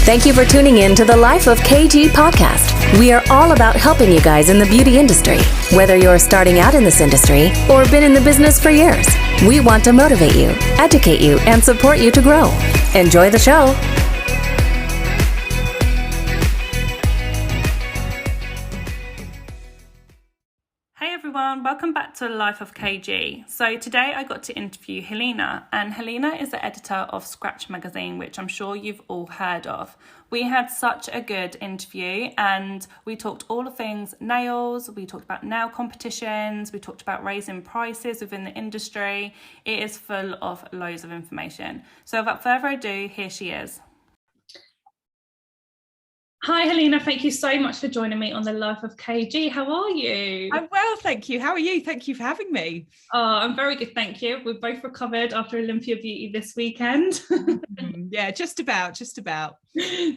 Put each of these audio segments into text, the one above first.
Thank you for tuning in to the Life of KG podcast. We are all about helping you guys in the beauty industry. Whether you're starting out in this industry or been in the business for years, we want to motivate you, educate you, and support you to grow. Enjoy the show. Hey everyone, welcome back to Life of KG. So today I got to interview Helena, and Helena is the editor of Scratch magazine, which I'm sure you've all heard of. We had such a good interview and we talked all the things nails, we talked about nail competitions, we talked about raising prices within the industry. It is full of loads of information. So without further ado, here she is. Hi, Helena. Thank you so much for joining me on the Life of KG. How are you? I'm well, thank you. How are you? Thank you for having me. Oh, I'm very good, thank you. We've both recovered after Olympia Beauty this weekend. Yeah, just about.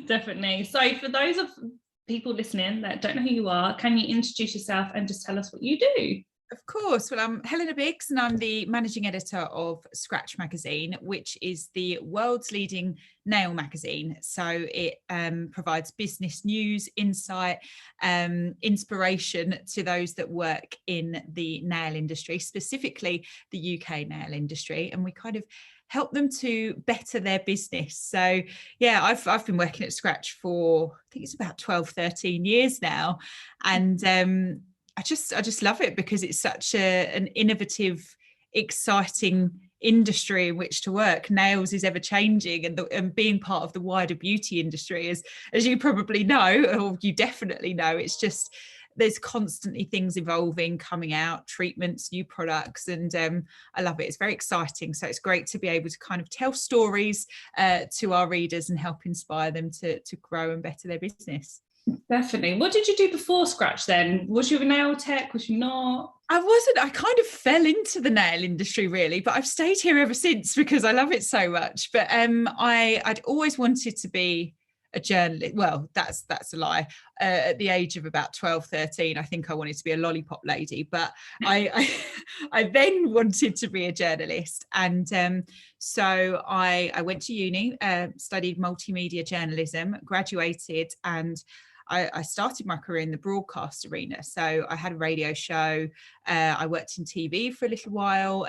Definitely. So for those of people listening that don't know who you are, can you introduce yourself and just tell us what you do? Of course. Well, I'm Helena Biggs and I'm the managing editor of Scratch magazine, which is the world's leading nail magazine. So it provides business news, insight, inspiration to those that work in the nail industry, specifically the UK nail industry. And we kind of help them to better their business. So yeah, I've been working at Scratch for, I think it's about 12, 13 years now. And I just love it because it's such an innovative, exciting industry in which to work. Nails is ever changing, and being part of the wider beauty industry, as you probably know, or you definitely know, it's just there's constantly things evolving, coming out, treatments, new products, and I love it. It's very exciting. So it's great to be able to kind of tell stories to our readers and help inspire them to grow and better their business. Definitely. What did you do before Scratch then? Was you a nail tech? Was you not? I wasn't. I kind of fell into the nail industry really, but I've stayed here ever since because I love it so much. But I'd always wanted to be a journalist. Well, that's a lie. At the age of about 12, 13, I think I wanted to be a lollipop lady, but I then wanted to be a journalist. And so I went to uni, studied multimedia journalism, graduated, and I started my career in the broadcast arena. So I had a radio show. I worked in TV for a little while,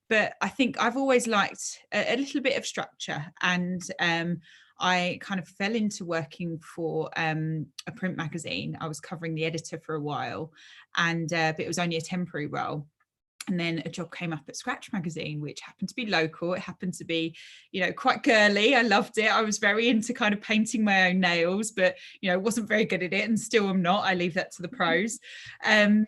but I think I've always liked a little bit of structure, and I kind of fell into working for a print magazine. I was covering the editor for a while, but it was only a temporary role. And then a job came up at Scratch magazine, which happened to be local. It happened to be, quite girly. I loved it. I was very into kind of painting my own nails, but, wasn't very good at it, and still am not. I leave that to the pros. And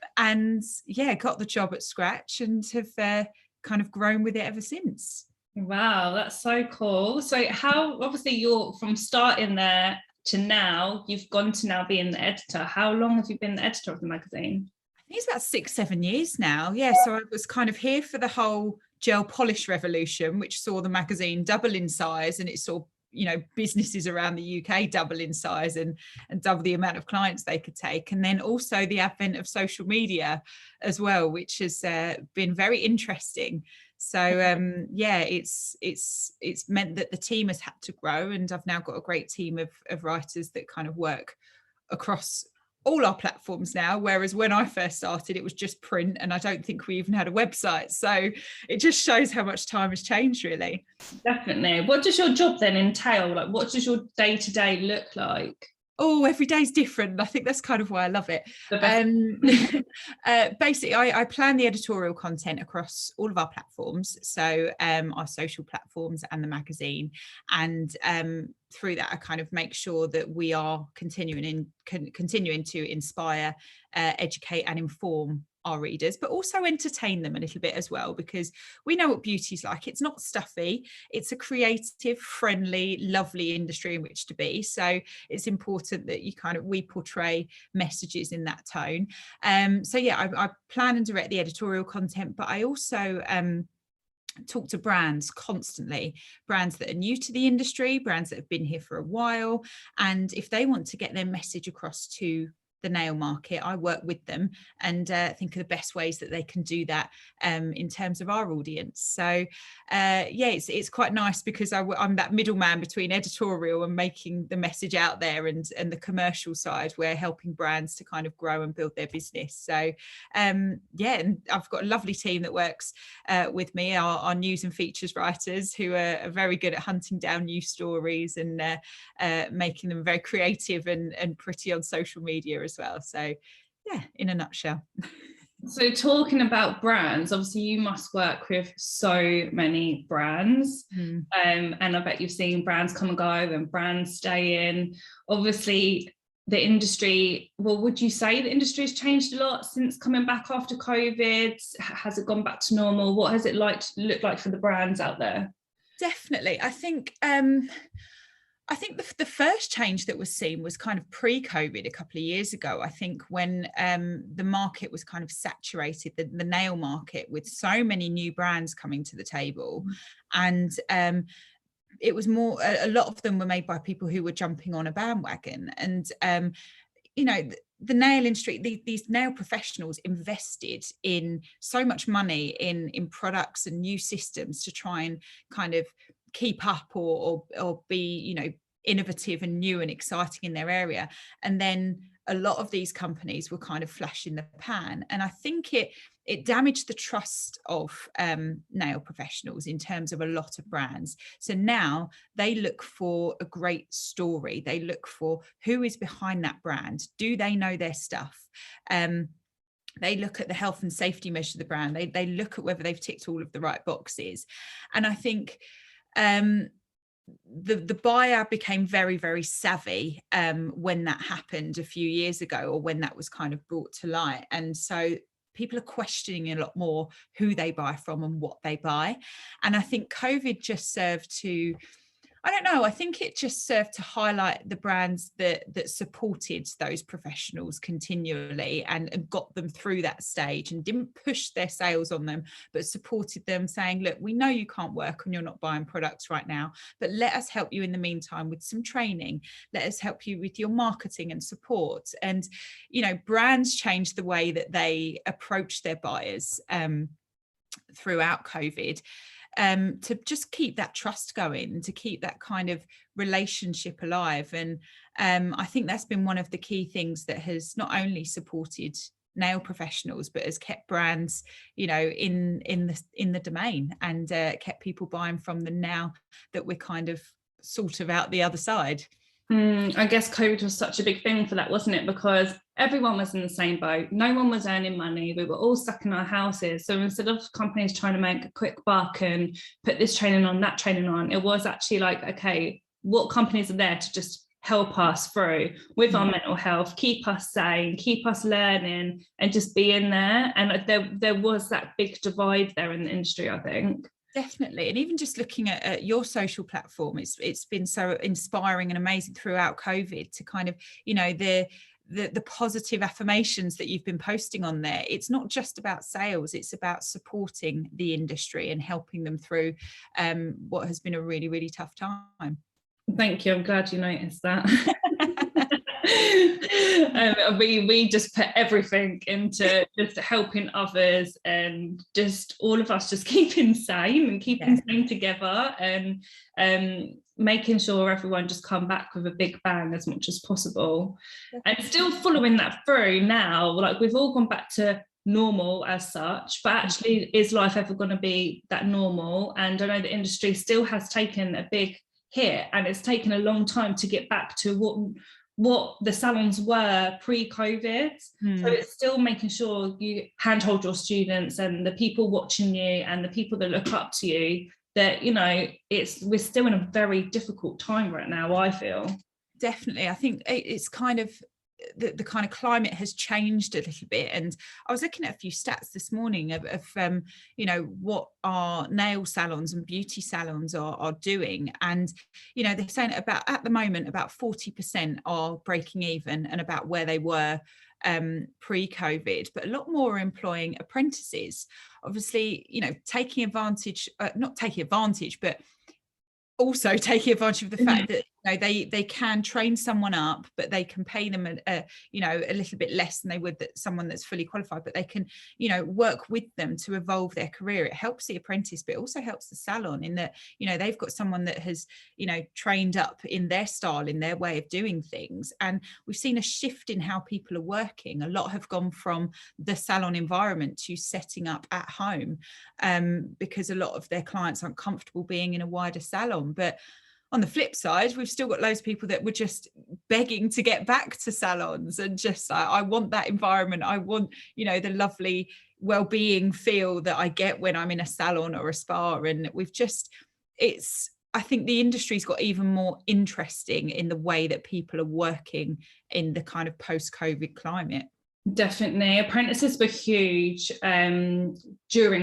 yeah, got the job at Scratch and have kind of grown with it ever since. Wow, that's so cool. So how, obviously you're from starting there to now, you've gone to now being the editor. How long have you been the editor of the magazine? It's about 6-7 years now. Yeah, so I was kind of here for the whole gel polish revolution, which saw the magazine double in size, and it saw businesses around the UK double in size and double the amount of clients they could take. And then also the advent of social media as well, which has been very interesting. So it's meant that the team has had to grow, and I've now got a great team of writers that kind of work across all our platforms now, whereas when I first started it was just print, and I don't think we even had a website. So it just shows how much time has changed, really. Definitely. What does your job then entail? Like, what does your day-to-day look like? Oh, every day's different. I think that's kind of why I love it. Basically, I plan the editorial content across all of our platforms, so our social platforms and the magazine, and through that I kind of make sure that we are continuing to inspire, educate and inform our readers, but also entertain them a little bit as well, because we know what beauty's like. It's not stuffy. It's a creative, friendly, lovely industry in which to be. So it's important that we portray messages in that tone. So yeah, I plan and direct the editorial content, but I also talk to brands constantly, brands that are new to the industry, brands that have been here for a while, and if they want to get their message across to the nail market. I work with them and think of the best ways that they can do that in terms of our audience. So it's quite nice because I'm that middleman between editorial and making the message out there, and the commercial side, where helping brands to kind of grow and build their business. So and I've got a lovely team that works with me, our news and features writers, who are very good at hunting down news stories and making them very creative and pretty on social media as well. So yeah, in a nutshell. So talking about brands, obviously you must work with so many brands, and I bet you've seen brands come and go and brands stay in. Obviously the industry, well, would you say the industry has changed a lot since coming back after COVID? Has it gone back to normal? What has it looked like for the brands out there? Definitely. I think the first change that was seen was kind of pre-COVID a couple of years ago. I think when the market was kind of saturated, the nail market, with so many new brands coming to the table, and it was more, a lot of them were made by people who were jumping on a bandwagon. And the nail industry, these nail professionals invested in so much money in products and new systems to try and kind of keep up or be innovative and new and exciting in their area. And then a lot of these companies were kind of flash in the pan, and I think it damaged the trust of nail professionals in terms of a lot of brands. So now they look for a great story. They look for who is behind that brand. Do they know their stuff? They look at the health and safety measure of the brand. They look at whether they've ticked all of the right boxes. And I think the buyer became very, very savvy when that happened a few years ago, or when that was kind of brought to light. And so people are questioning a lot more who they buy from and what they buy. And I think COVID just served to, I think it just served to highlight the brands that supported those professionals continually and got them through that stage, and didn't push their sales on them, but supported them, saying, look, we know you can't work and you're not buying products right now, but let us help you in the meantime with some training. Let us help you with your marketing and support. And, brands changed the way that they approach their buyers throughout COVID. To just keep that trust going, to keep that kind of relationship alive. And I think that's been one of the key things that has not only supported nail professionals, but has kept brands, in the domain, and kept people buying from them now that we're kind of sort of out the other side. I guess COVID was such a big thing for that, wasn't it? Because everyone was in the same boat. No one was earning money. We were all stuck in our houses. So instead of companies trying to make a quick buck and put this training on, that training on, it was actually like, okay, what companies are there to just help us through with our mental health, keep us sane, keep us learning, and just be in there. And there was that big divide there in the industry, I think. Definitely. And even just looking at your social platform, it's been so inspiring and amazing throughout COVID to kind of, the positive affirmations that you've been posting on there. It's not just about sales, it's about supporting the industry and helping them through what has been a really, really tough time. Thank you. I'm glad you noticed that. We just put everything into just helping others, and just all of us just keeping sane and keeping sane together, and making sure everyone just come back with a big bang as much as possible. And still following that through now, like we've all gone back to normal as such, but actually is life ever going to be that normal? And I know the industry still has taken a big hit, and it's taken a long time to get back to what the salons were pre-COVID. So it's still making sure you handhold your students and the people watching you and the people that look up to you, that we're still in a very difficult time right now, I feel. Definitely. I think it's kind of the kind of climate has changed a little bit. And I was looking at a few stats this morning of what our nail salons and beauty salons are doing. And, they're saying at the moment, about 40% are breaking even and about where they were pre-COVID, but a lot more are employing apprentices. Obviously, taking advantage, not taking advantage, but also taking advantage of the fact that know, they can train someone up, but they can pay them a little bit less than they would someone that's fully qualified, but they can, you know, work with them to evolve their career. It helps the apprentice, but it also helps the salon in that, you know, they've got someone that has, you know, trained up in their style, in their way of doing things. And we've seen a shift in how people are working. A lot have gone from the salon environment to setting up at home, because a lot of their clients aren't comfortable being in a wider salon. But on the flip side, we've still got loads of people that were just begging to get back to salons and just, I want that environment. I want, you know, the lovely well-being feel that I get when I'm in a salon or a spa. And I think the industry's got even more interesting in the way that people are working in the kind of post-COVID climate. Definitely. Apprentices were huge during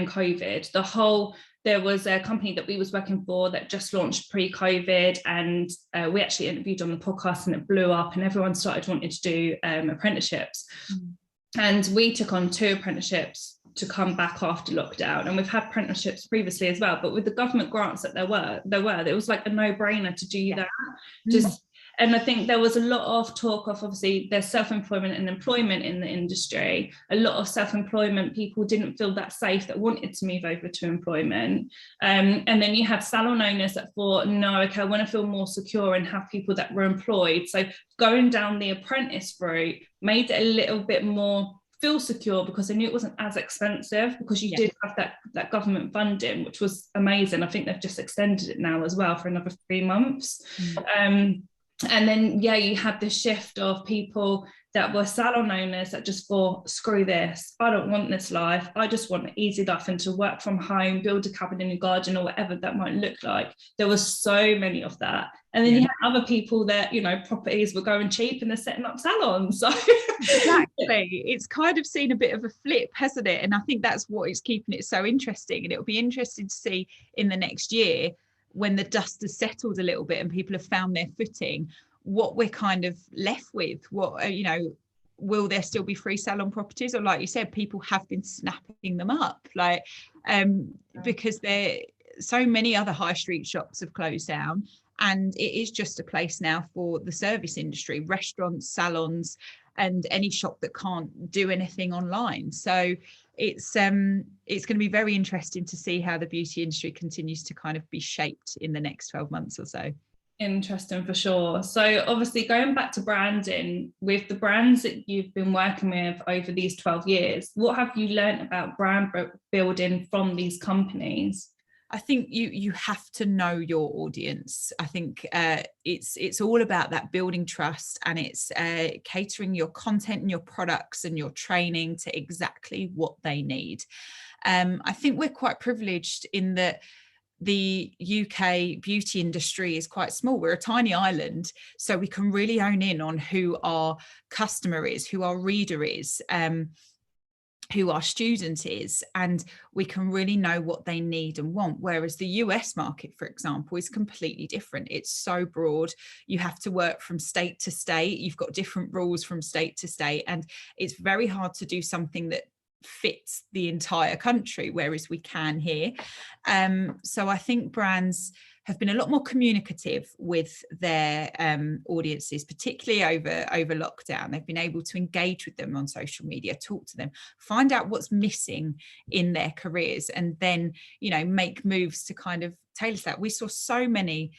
COVID. There was a company that we was working for that just launched pre-COVID, and we actually interviewed on the podcast, and it blew up and everyone started wanting to do apprenticeships. And we took on 2 apprenticeships to come back after lockdown, and we've had apprenticeships previously as well, but with the government grants that there were it was like a no-brainer to do that. And I think there was a lot of talk of, obviously, there's self-employment and employment in the industry. A lot of self-employment people didn't feel that safe, that wanted to move over to employment. And then you had salon owners that thought, no, okay, I want to feel more secure and have people that were employed. So going down the apprentice route made it a little bit more feel secure, because I knew it wasn't as expensive, because you did have that government funding, which was amazing. I think they've just extended it now as well for another 3 months. And then, you had this shift of people that were salon owners that just thought, screw this, I don't want this life. I just want an easy life and to work from home, build a cabin in a garden, or whatever that might look like. There was so many of that. And then you had other people that, you know, properties were going cheap and they're setting up salons. So exactly. It's kind of seen a bit of a flip, hasn't it? And I think that's what is keeping it so interesting. And it'll be interesting to see in the next year, when the dust has settled a little bit and people have found their footing, what we're kind of left with. What, you know, will there still be free salon properties? Or, like you said, people have been snapping them up, like because so many other high street shops have closed down, and it is just a place now for the service industry, restaurants, salons, and any shop that can't do anything online. So it's going to be very interesting to see how the beauty industry continues to kind of be shaped in the next 12 months or so. Interesting, for sure. So obviously, going back to branding, with the brands that you've been working with over these 12 years, what have you learned about brand building from these companies? I think you have to know your audience. I think it's all about that building trust, and it's catering your content and your products and your training to exactly what they need. I think we're quite privileged in that the UK beauty industry is quite small. We're a tiny island, so we can really hone in on who our customer is, who our reader is, who our student is, and we can really know what they need and want. Whereas the US market, for example, is completely different. It's so broad. You have to work from state to state. You've got different rules from state to state, and it's very hard to do something that fits the entire country, whereas we can here. So I think brands have been a lot more communicative with their audiences, particularly over lockdown. They've been able to engage with them on social media, talk to them, find out what's missing in their careers, and then, you know, make moves to kind of tailor that. We saw so many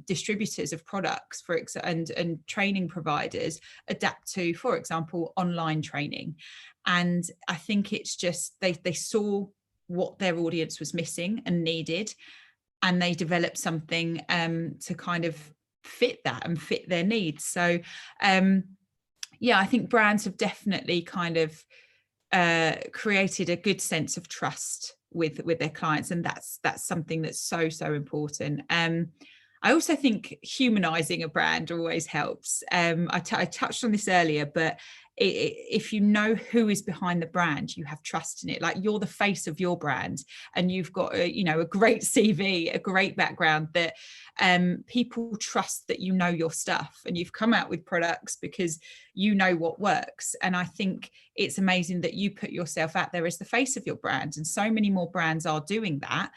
distributors of products and training providers adapt to, for example, online training. And I think it's just they saw what their audience was missing and needed, and they developed something to kind of fit that and fit their needs. So I think brands have definitely kind of created a good sense of trust with their clients, and that's something that's so important. I also think humanizing a brand always helps. I touched on this earlier, but if you know who is behind the brand, you have trust in it. Like, you're the face of your brand, and you've got a great CV, a great background, that people trust that you know your stuff, and you've come out with products because you know what works. And I think it's amazing that you put yourself out there as the face of your brand, and so many more brands are doing that,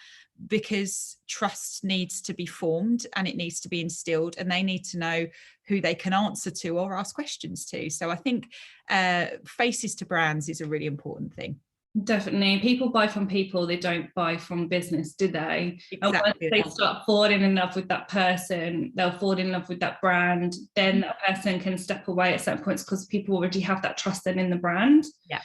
because trust needs to be formed and it needs to be instilled, and they need to know who they can answer to or ask questions to. So I think faces to brands is a really important thing. Definitely. People buy from people, they don't buy from business, do they? Exactly. And once they start falling in love with that person, they'll fall in love with that brand, then that person can step away at certain points because people already have that trust then in the brand. Yeah.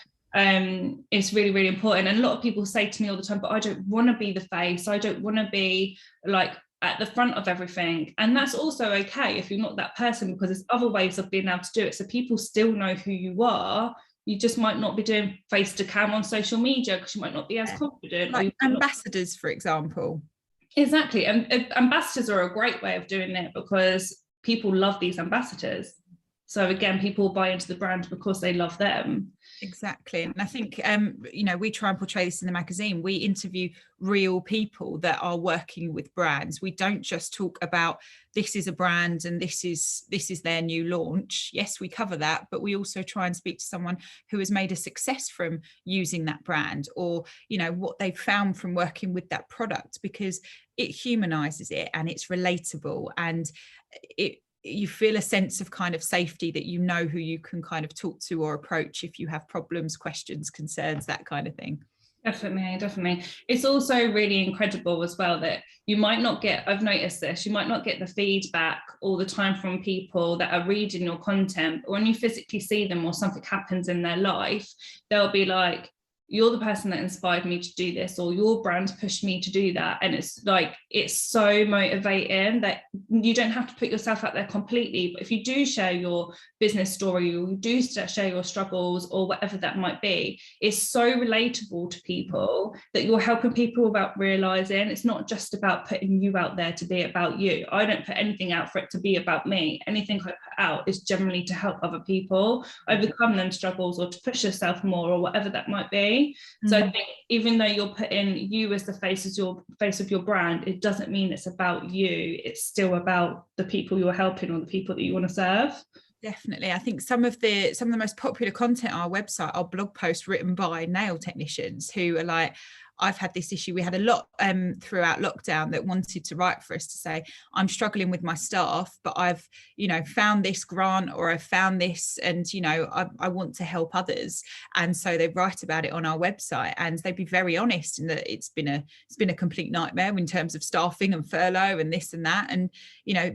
It's really, really important. And a lot of people say to me all the time, but I don't want to be the face. I don't want to be like at the front of everything. And that's also okay if you're not that person, because there's other ways of being able to do it. So people still know who you are. You just might not be doing face to cam on social media because you might not be as confident. Like ambassadors, for example. Exactly. And ambassadors are a great way of doing it because people love these ambassadors. So again, people buy into the brand because they love them. Exactly. And I think, we try and portray this in the magazine. We interview real people that are working with brands. We don't just talk about this is a brand and this is their new launch. Yes, we cover that, but we also try and speak to someone who has made a success from using that brand, or, what they've found from working with that product, because it humanizes it and it's relatable, and you feel a sense of kind of safety that who you can kind of talk to or approach if you have problems, questions, concerns, that kind of thing. Definitely. It's also really incredible as well that you might not get, I've noticed this, you might not get the feedback all the time from people that are reading your content, but when you physically see them or something happens in their life, they'll be like, you're the person that inspired me to do this, or your brand pushed me to do that. And it's like, it's so motivating that you don't have to put yourself out there completely. But if you do share your business story, or you do share your struggles or whatever that might be, it's so relatable to people that you're helping people without realizing. It's not just about putting you out there to be about you. I don't put anything out for it to be about me. Anything I put out is generally to help other people overcome them struggles or to push yourself more or whatever that might be. So I think even though you're putting you as the face of your brand, it doesn't mean it's about you. It's still about the people you're helping or the people that you want to serve. Definitely. I think some of the most popular content on our website are blog posts written by nail technicians who are like, I've had this issue. We had a lot throughout lockdown that wanted to write for us to say, I'm struggling with my staff, but I've, found this grant, or I've found this, and, I want to help others. And so they write about it on our website, and they'd be very honest in that it's been a complete nightmare in terms of staffing and furlough and this and that. And,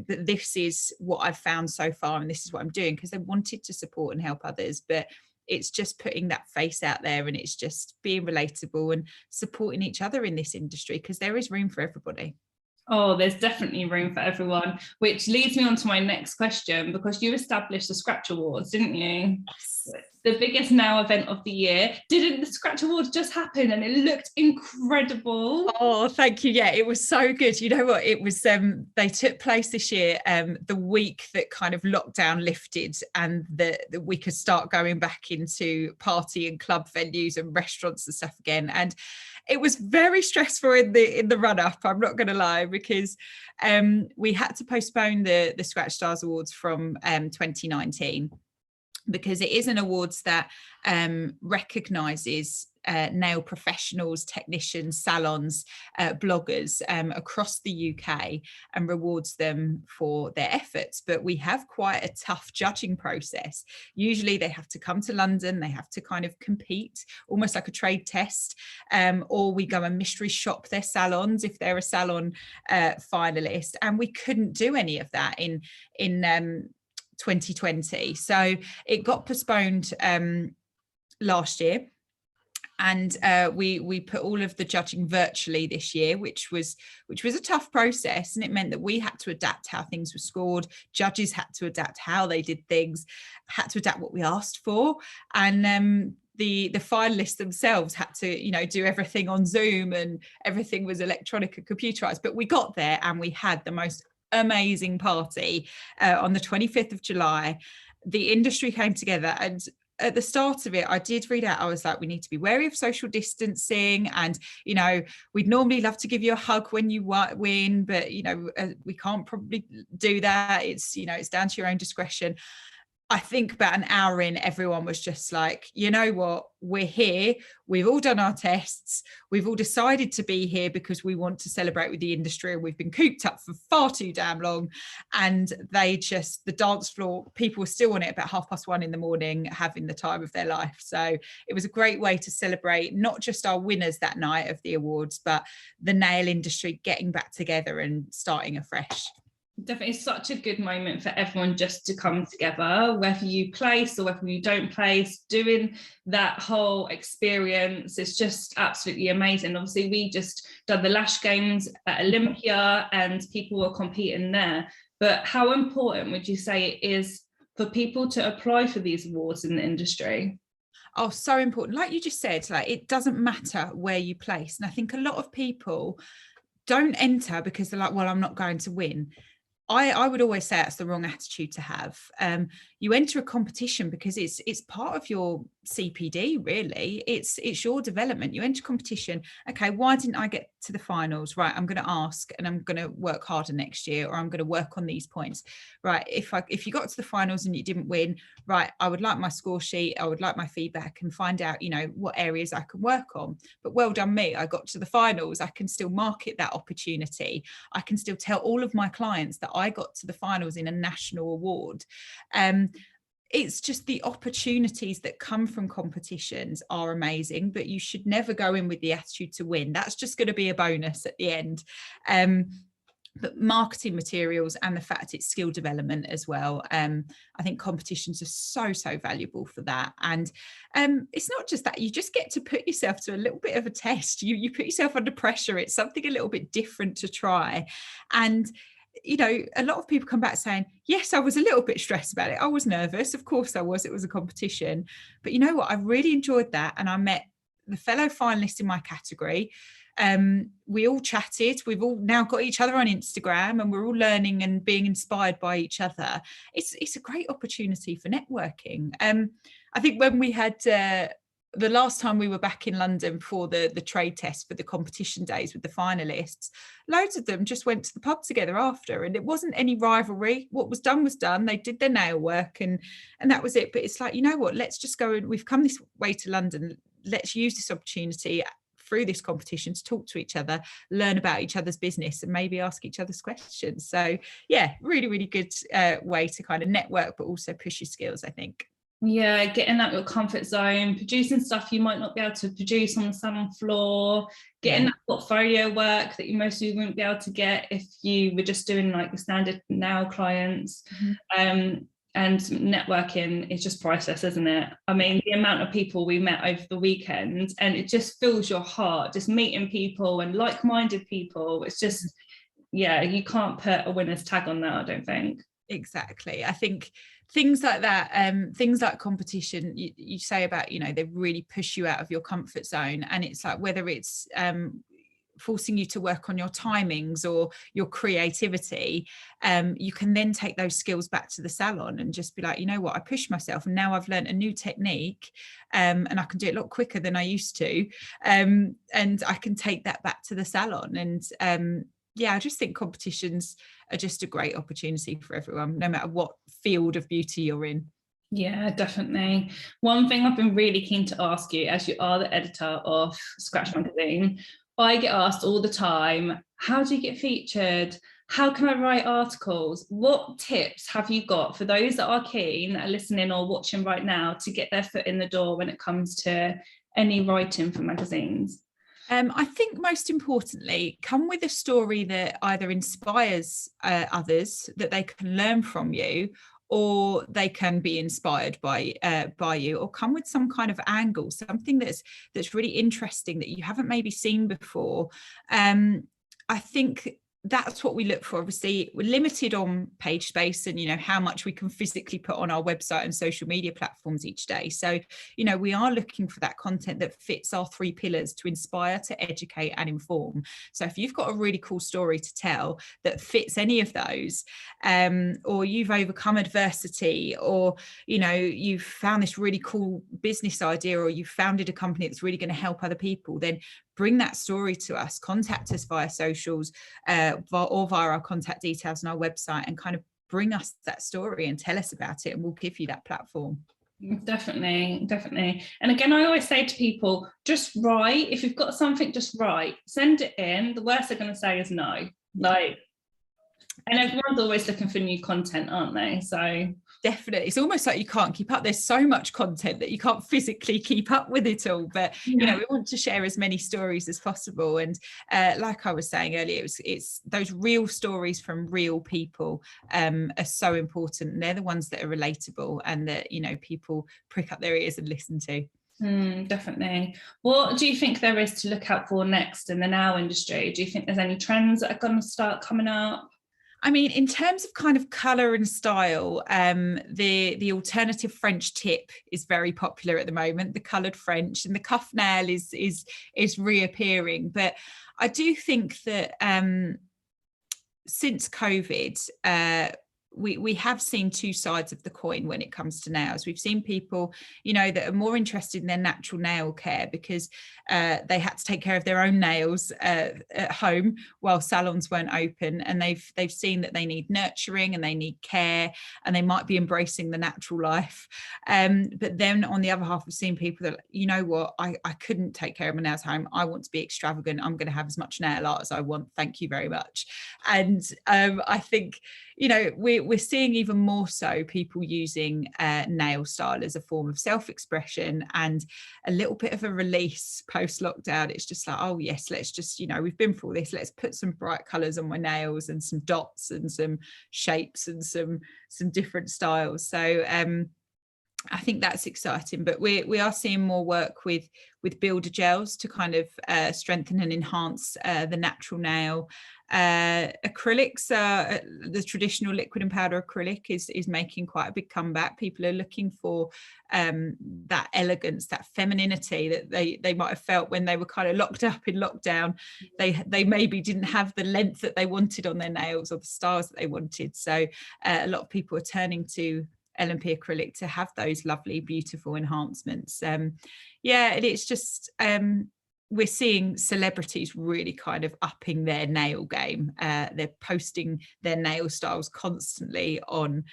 but this is what I've found so far, and this is what I'm doing, because they wanted to support and help others. But it's just putting that face out there, and it's just being relatable and supporting each other in this industry, because there is room for everybody. Oh, there's definitely room for everyone, which leads me on to my next question, because you established the Scratch Awards, didn't you? Yes. The biggest now event of the year. Didn't the Scratch Awards just happen and it looked incredible? Oh, thank you. Yeah, it was so good. You know what? It was, they took place this year, the week that kind of lockdown lifted, and that we could start going back into party and club venues and restaurants and stuff again. And it was very stressful in the run up, I'm not going to lie, because we had to postpone the Scratch Stars Awards from 2019, because it is an awards that recognises nail professionals, technicians, salons, bloggers across the UK, and rewards them for their efforts. But we have quite a tough judging process. Usually they have to come to London, they have to kind of compete, almost like a trade test, or we go and mystery shop their salons if they're a salon finalist. And we couldn't do any of that in 2020. So it got postponed last year. And we put all of the judging virtually this year, which was a tough process, and it meant that we had to adapt how things were scored. Judges had to adapt how they did things, had to adapt what we asked for, and the finalists themselves had to do everything on Zoom, and everything was electronic and computerized. But we got there, and we had the most amazing party on the 25th of July. The industry came together, and at the start of it, I did read out, I was like, we need to be wary of social distancing, and we'd normally love to give you a hug when you win, but we can't probably do that. It's it's down to your own discretion. I think about an hour in, everyone was just like, you know what, we're here. We've all done our tests. We've all decided to be here because we want to celebrate with the industry. And we've been cooped up for far too damn long. And the dance floor, people were still on it about 1:30 in the morning, having the time of their life. So it was a great way to celebrate not just our winners that night of the awards, but the nail industry getting back together and starting afresh. Definitely such a good moment for everyone just to come together, whether you place or whether you don't place, doing that whole experience. It's just absolutely amazing. Obviously, we just done the Lash Games at Olympia and people were competing there. But how important would you say it is for people to apply for these awards in the industry? Oh, so important. Like you just said, like it doesn't matter where you place. And I think a lot of people don't enter because they're like, well, I'm not going to win. I would always say that's the wrong attitude to have. You enter a competition because it's part of your CPD, really. It's your development. You enter competition. Okay, why didn't I get to the finals? Right, I'm going to ask and I'm going to work harder next year, or I'm going to work on these points. Right, if you got to the finals and you didn't win, right, I would like my score sheet. I would like my feedback and find out, what areas I can work on. But well done me, I got to the finals. I can still market that opportunity. I can still tell all of my clients that I got to the finals in a national award. It's just the opportunities that come from competitions are amazing, but you should never go in with the attitude to win. That's just going to be a bonus at the end. But marketing materials and the fact it's skill development as well. I think competitions are so valuable for that. And it's not just that, you just get to put yourself to a little bit of a test. You put yourself under pressure. It's something a little bit different to try. And a lot of people come back saying, yes, I was a little bit stressed about it. I was nervous. Of course I was. It was a competition. But you know what? I really enjoyed that. And I met the fellow finalists in my category. We all chatted. We've all now got each other on Instagram and we're all learning and being inspired by each other. It's a great opportunity for networking. I think when we had the last time we were back in London for the trade test for the competition days with the finalists, loads of them just went to the pub together after, and it wasn't any rivalry. What was done was done. They did their nail work and that was it. But it's like, you know what, let's just go, and we've come this way to London. Let's use this opportunity through this competition to talk to each other, learn about each other's business and maybe ask each other's questions. So yeah, really, really good way to kind of network, but also push your skills, I think. Yeah, getting out your comfort zone, producing stuff you might not be able to produce on the salon floor, getting that portfolio work that you mostly wouldn't be able to get if you were just doing like the standard nail clients. And networking is just priceless, isn't it? I mean, the amount of people we met over the weekend, and it just fills your heart, just meeting people and like-minded people. It's just, yeah, you can't put a winner's tag on that, I don't think. Exactly. I think things like that, things like competition, you say about, they really push you out of your comfort zone. And it's like, whether it's forcing you to work on your timings or your creativity, you can then take those skills back to the salon and just be like, you know what, I pushed myself and now I've learned a new technique, and I can do it a lot quicker than I used to, and I can take that back to the salon. And I just think competitions are just a great opportunity for everyone, no matter what field of beauty you're in. Yeah, definitely. One thing I've been really keen to ask you, as you are the editor of Scratch Magazine, I get asked all the time, how do you get featured? How can I write articles? What tips have you got for those that are keen, that are listening or watching right now, to get their foot in the door when it comes to any writing for magazines? I think most importantly, come with a story that either inspires others, that they can learn from you, or they can be inspired by you, or come with some kind of angle, something that's really interesting that you haven't maybe seen before. I think that's what we look for. Obviously, we're limited on page space and, how much we can physically put on our website and social media platforms each day. So, we are looking for that content that fits our 3 pillars: to inspire, to educate and inform. So if you've got a really cool story to tell that fits any of those, or you've overcome adversity, or, you've found this really cool business idea, or you've founded a company that's really going to help other people, then bring that story to us, contact us via socials, or via our contact details on our website, and kind of bring us that story and tell us about it, and we'll give you that platform. Definitely. And again, I always say to people, just write. If you've got something, just write, send it in. The worst they're going to say is no. Like, and everyone's always looking for new content, aren't they? So definitely, it's almost like you can't keep up. There's so much content that you can't physically keep up with it all, but you know, we want to share as many stories as possible. And like I was saying earlier, it's those real stories from real people are so important, and they're the ones that are relatable and that, you know, people prick up their ears and listen to. Definitely. What do you think there is to look out for next in the nail industry? Do you think there's any trends that are going to start coming up? I mean, in terms of kind of colour and style, the alternative French tip is very popular at the moment, the coloured French, and the cuff nail is reappearing. But I do think that since COVID, we have seen two sides of the coin when it comes to nails. We've seen people, you know, that are more interested in their natural nail care because they had to take care of their own nails at home while salons weren't open, and they've seen that they need nurturing and they need care, and they might be embracing the natural life. But then on the other half, we've seen people that, you know what, I couldn't take care of my nails at home. I want to be extravagant. I'm going to have as much nail art as I want. Thank you very much. And I think, you know, we're seeing even more so people using nail style as a form of self-expression and a little bit of a release post-lockdown. It's just like, oh yes, let's just, you know, we've been through this, let's put some bright colours on my nails and some dots and some shapes and some different styles. So I think that's exciting, but we are seeing more work with builder gels to kind of strengthen and enhance the natural nail. Acrylics, the traditional liquid and powder acrylic is making quite a big comeback. People are looking for that elegance, that femininity that they might have felt when they were kind of locked up in lockdown. They maybe didn't have the length that they wanted on their nails or the styles that they wanted. So a lot of people are turning to L&P acrylic to have those lovely, beautiful enhancements. Yeah, and it's just we're seeing celebrities really kind of upping their nail game. They're posting their nail styles constantly on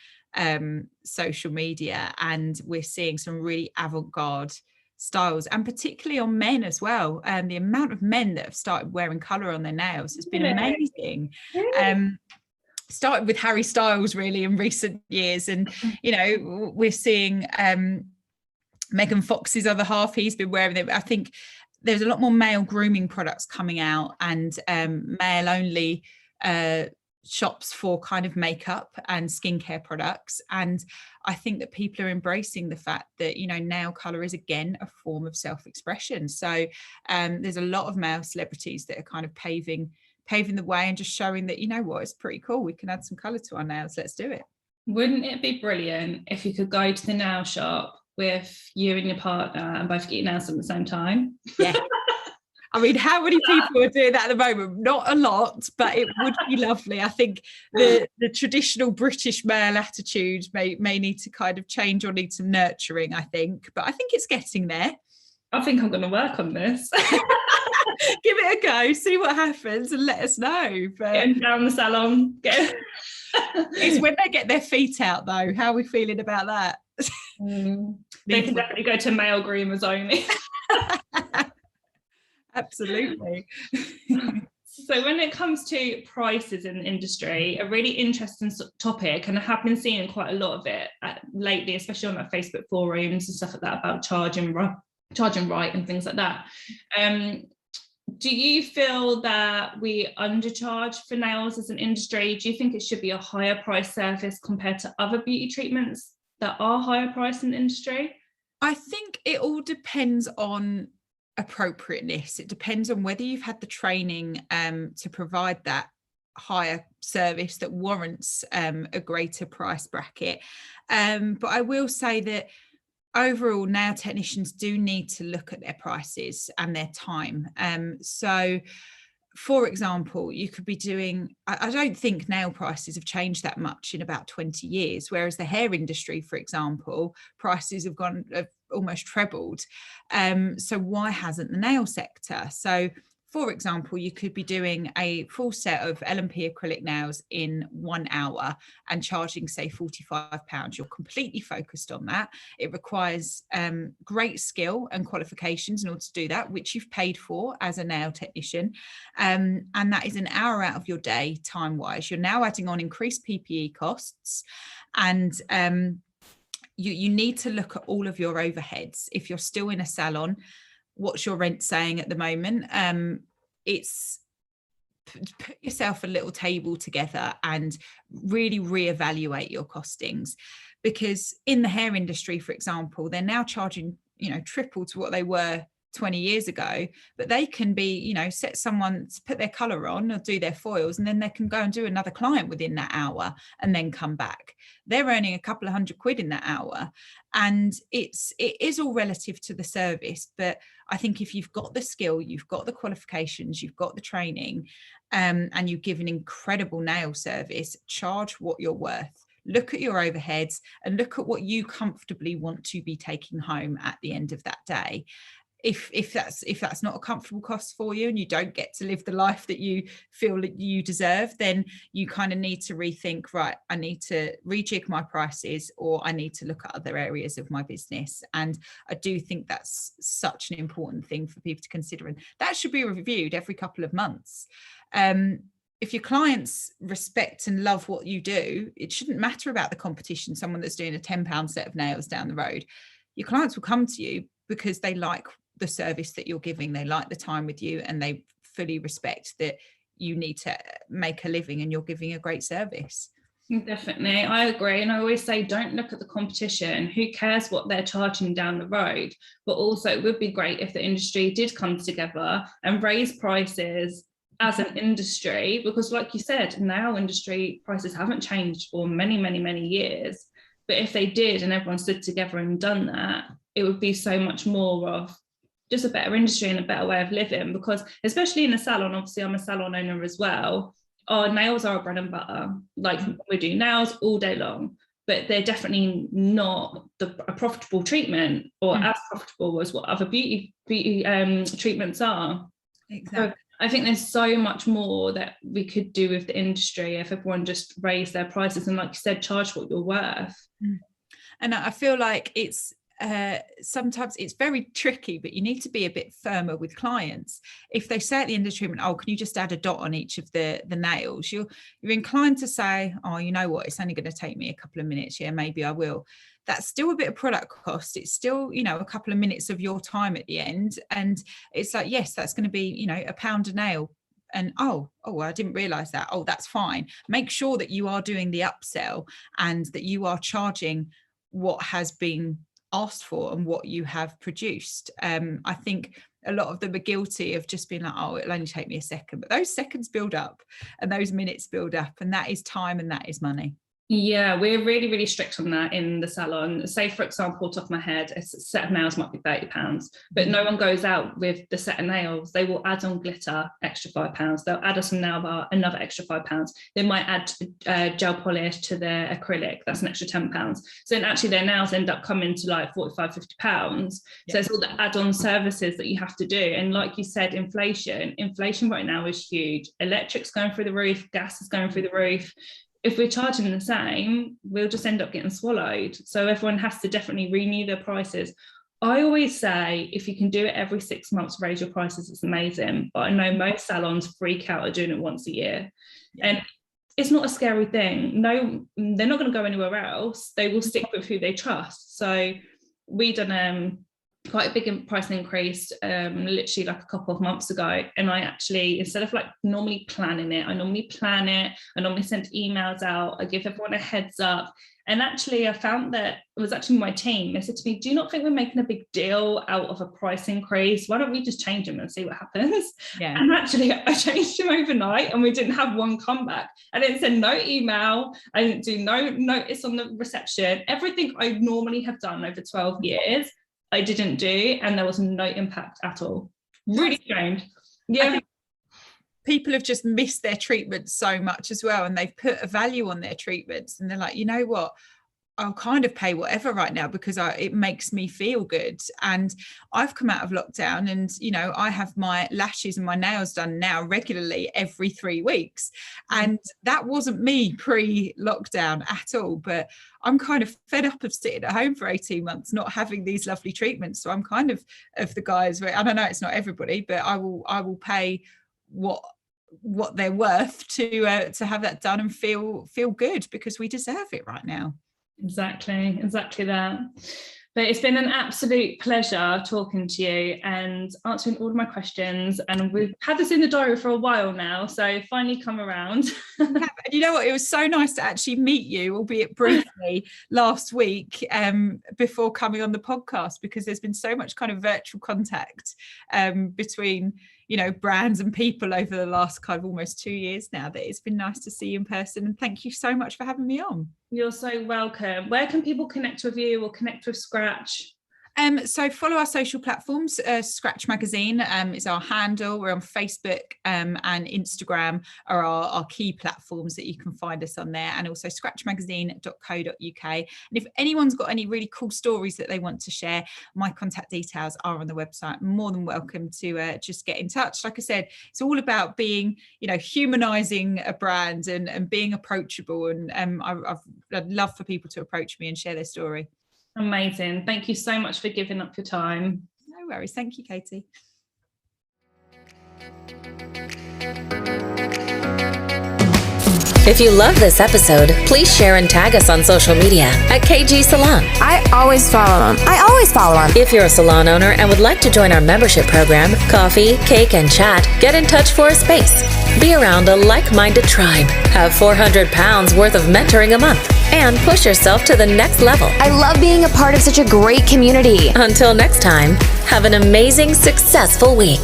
social media, and we're seeing some really avant-garde styles, and particularly on men as well. And the amount of men that have started wearing colour on their nails has been amazing. Started with Harry Styles really in recent years, and you know, we're seeing Megan Fox's other half, he's been wearing them. I think there's a lot more male grooming products coming out, and male only shops for kind of makeup and skincare products. And I think that people are embracing the fact that, you know, nail colour is again a form of self-expression. So there's a lot of male celebrities that are kind of paving the way and just showing that, you know what, it's pretty cool, we can add some colour to our nails, let's do it. Wouldn't it be brilliant if you could go to the nail shop with you and your partner and both get your nails done at the same time? Yeah. I mean, how many people are doing that at the moment? Not a lot, but it would be lovely. I think the traditional British male attitude may need to kind of change or need some nurturing, I think. But I think it's getting there. I think I'm going to work on this. Give it a go, see what happens, and let us know. But getting down the salon. It's when they get their feet out, though. How are we feeling about that? They can definitely go to male groomers only. Absolutely. So when it comes to prices in the industry, a really interesting topic, and I have been seeing quite a lot of it lately, especially on like Facebook forums and stuff like that, about charging right and things like that. Do you feel that we undercharge for nails as an industry? Do you think it should be a higher price service compared to other beauty treatments that are higher priced in the industry? I think it all depends on appropriateness. It depends on whether you've had the training to provide that higher service that warrants a greater price bracket. But I will say that overall, nail technicians do need to look at their prices and their time. So, for example, you could be doing, I don't think nail prices have changed that much in about 20 years, whereas the hair industry, for example, prices have almost trebled. So why hasn't the nail sector? So for example, you could be doing a full set of L&P acrylic nails in 1 hour and charging, say, £45. You're completely focused on that. It requires great skill and qualifications in order to do that, which you've paid for as a nail technician. And that is an hour out of your day, time-wise. You're now adding on increased PPE costs, and you need to look at all of your overheads. If you're still in a salon, what's your rent saying at the moment? It's put yourself a little table together and really reevaluate your costings, because in the hair industry, for example, they're now charging, triple to what they were 20 years ago, but they can be, set someone to put their color on or do their foils, and then they can go and do another client within that hour and then come back. They're earning a couple of £100 in that hour, and it is all relative to the service. But I think if you've got the skill, you've got the qualifications, you've got the training, and you give an incredible nail service, charge what you're worth. Look at your overheads and look at what you comfortably want to be taking home at the end of that day. If that's not a comfortable cost for you and you don't get to live the life that you feel that you deserve, then you kind of need to rethink, right, I need to rejig my prices, or I need to look at other areas of my business. And I do think that's such an important thing for people to consider, and that should be reviewed every couple of months. If your clients respect and love what you do, it shouldn't matter about the competition, someone that's doing a £10 set of nails down the road. Your clients will come to you because they like the service that you're giving, they like the time with you, and they fully respect that you need to make a living and you're giving a great service. Definitely, I agree. And I always say, don't look at the competition. Who cares what they're charging down the road? But also, it would be great if the industry did come together and raise prices as an industry, because like you said, nail industry prices haven't changed for many, many, many years. But if they did and everyone stood together and done that, it would be so much more of just a better industry and a better way of living. Because especially in a salon, obviously I'm a salon owner as well, our nails are our bread and butter. Like, we do nails all day long, but they're definitely not a profitable treatment, or as profitable as what other beauty treatments are. Exactly. So I think there's so much more that we could do with the industry if everyone just raised their prices and, like you said, charge what you're worth. And I feel like it's sometimes it's very tricky, but you need to be a bit firmer with clients. If they say at the end of treatment, oh, can you just add a dot on each of the nails, you're inclined to say, oh, you know what, it's only going to take me a couple of minutes, yeah, maybe I will. That's still a bit of product cost. It's still, a couple of minutes of your time at the end, and it's like, yes, that's going to be, £1 a nail. And oh, I didn't realize that. Oh, that's fine. Make sure that you are doing the upsell and that you are charging what has been asked for and what you have produced. I think a lot of them are guilty of just being like, oh, it'll only take me a second, but those seconds build up and those minutes build up, and that is time and that is money. Yeah, we're really, really strict on that in the salon. Say, for example, top of my head, a set of nails might be £30, but no one goes out with the set of nails. They will add on glitter, extra £5. They'll add us some nail bar, another extra £5. They might add gel polish to their acrylic. That's an extra £10. So then actually their nails end up coming to like £45-50. So it's all the add-on services that you have to do. And like you said, inflation right now is huge. Electric's going through the roof, gas is going through the roof. If we're charging the same, we'll just end up getting swallowed. So everyone has to definitely renew their prices. I always say, if you can do it every 6 months, raise your prices, it's amazing. But I know most salons freak out at doing it once a year. Yeah. And it's not a scary thing. No, they're not going to go anywhere else. They will stick with who they trust. So we done quite a big price increase literally like a couple of months ago, and I actually, instead of like normally planning it, I normally plan it, I normally send emails out, I give everyone a heads up. And actually I found that it was actually my team, they said to me, do you not think we're making a big deal out of a price increase? Why don't we just change them and see what happens? Yeah. And actually I changed them overnight and we didn't have one comeback. I didn't send no email, I didn't do no notice on the reception. Everything I normally have done over 12 years I didn't do, and there was no impact at all. Really strange. Yeah. People have just missed their treatments so much as well, and they've put a value on their treatments, and they're like, you know what, I'll kind of pay whatever right now because it makes me feel good. And I've come out of lockdown and, you know, I have my lashes and my nails done now regularly every 3 weeks. And that wasn't me pre-lockdown at all. But I'm kind of fed up of sitting at home for 18 months, not having these lovely treatments. So I'm kind of the guys where, I don't know, it's not everybody, but I will pay what they're worth to have that done and feel good, because we deserve it right now. Exactly that. But it's been an absolute pleasure talking to you and answering all of my questions, and we've had this in the diary for a while now, so finally come around. You know what, it was so nice to actually meet you, albeit briefly, last week before coming on the podcast, because there's been so much kind of virtual contact between, you know, brands and people over the last kind of almost 2 years now, that it's been nice to see you in person. And thank you so much for having me on. You're so welcome. Where can people connect with you or connect with Scratch? So follow our social platforms. Scratch Magazine is our handle. We're on Facebook and Instagram are our key platforms that you can find us on there, and also scratchmagazine.co.uk. And if anyone's got any really cool stories that they want to share, my contact details are on the website. More than welcome to just get in touch. Like I said, it's all about being, you know, humanizing a brand and being approachable. And I'd love for people to approach me and share their story. Amazing. Thank you so much for giving up your time. No worries. Thank you, Katie. If you love this episode, please share and tag us on social media at KG Salon. I always follow them. If you're a salon owner and would like to join our membership program, coffee, cake, and chat, get in touch for a space. Be around a like-minded tribe. Have 400 pounds worth of mentoring a month. And push yourself to the next level. I love being a part of such a great community. Until next time, have an amazing, successful week.